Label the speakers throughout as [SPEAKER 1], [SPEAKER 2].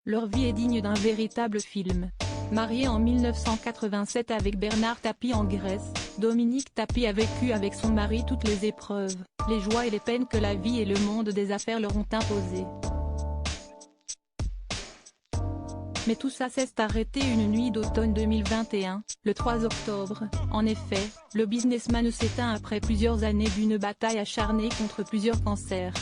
[SPEAKER 1] Leur vie est digne d'un véritable film. Mariée en 1987 avec Bernard Tapie en Grèce, Dominique Tapie a vécu avec son mari toutes les épreuves, les joies et les peines que la vie et le monde des affaires leur ont imposées. Mais tout ça s'est arrêté une nuit d'automne 2021, le 3 octobre. En effet, le businessman s'éteint après plusieurs années d'une bataille acharnée contre plusieurs cancers.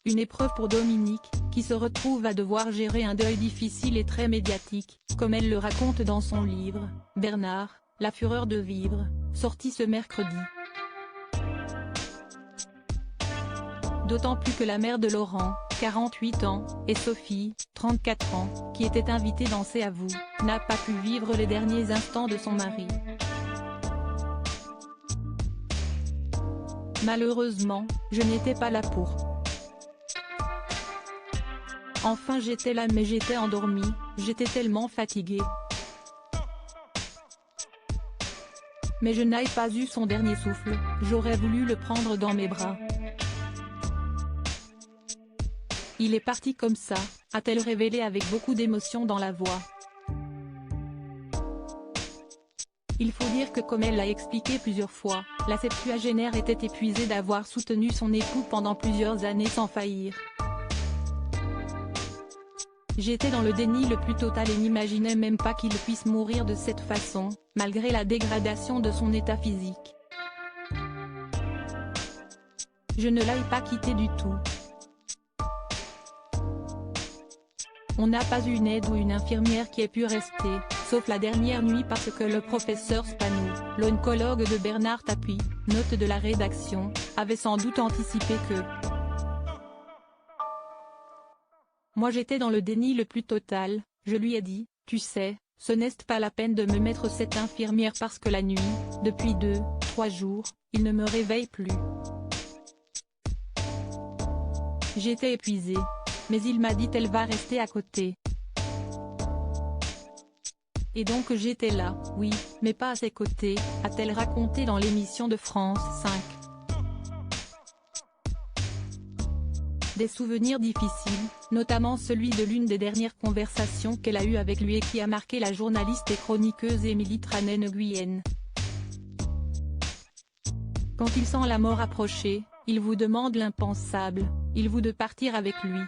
[SPEAKER 1] Une épreuve pour Dominique, qui se retrouve à devoir gérer un deuil difficile et très médiatique, comme elle le raconte dans son livre, Bernard, la fureur de vivre, sorti ce mercredi. D'autant plus que la mère de Laurent, 48 ans, et Sophie, 34 ans, qui était invitée dans C'est à vous, n'a pas pu vivre les derniers instants de son mari. Malheureusement, je n'étais pas là pour. Enfin j'étais là mais j'étais endormie, j'étais tellement fatiguée. Mais je n'ai pas eu son dernier souffle, j'aurais voulu le prendre dans mes bras. Il est parti comme ça, a-t-elle révélé avec beaucoup d'émotion dans la voix. Il faut dire que comme elle l'a expliqué plusieurs fois, la septuagénaire était épuisée d'avoir soutenu son époux pendant plusieurs années sans faillir. J'étais dans le déni le plus total et n'imaginais même pas qu'il puisse mourir de cette façon, malgré la dégradation de son état physique. Je ne l'ai pas quitté du tout. On n'a pas eu une aide ou une infirmière qui ait pu rester, sauf la dernière nuit parce que le professeur Spanou, l'oncologue de Bernard Tapie, note de la rédaction, avait sans doute anticipé que. Moi j'étais dans le déni le plus total, je lui ai dit, tu sais, ce n'est pas la peine de me mettre cette infirmière parce que la nuit, depuis 2-3 jours, il ne me réveille plus. J'étais épuisée. Mais il m'a dit elle va rester à côté. Et donc j'étais là, oui, mais pas à ses côtés, a-t-elle raconté dans l'émission de France 5. Des souvenirs difficiles, notamment celui de l'une des dernières conversations qu'elle a eues avec lui et qui a marqué la journaliste et chroniqueuse Émilie Tranay-Nguyen. Quand il sent la mort approcher, il vous demande l'impensable, il vous de partir avec lui.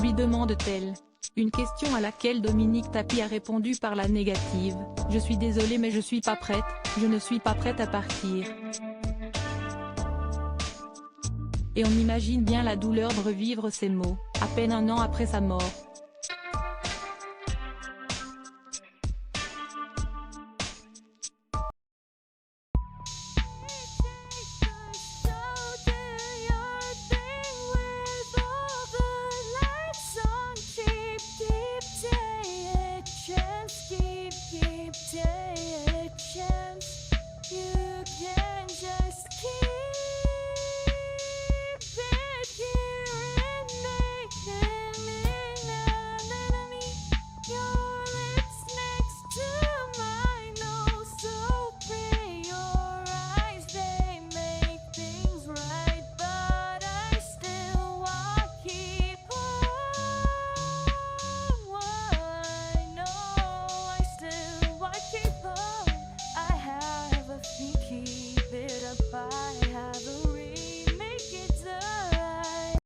[SPEAKER 1] Lui demande-t-elle. Une question à laquelle Dominique Tapie a répondu par la négative, je suis désolée mais je suis pas prête, je ne suis pas prête à partir. Et on imagine bien la douleur de revivre ces mots, à peine un an après sa mort.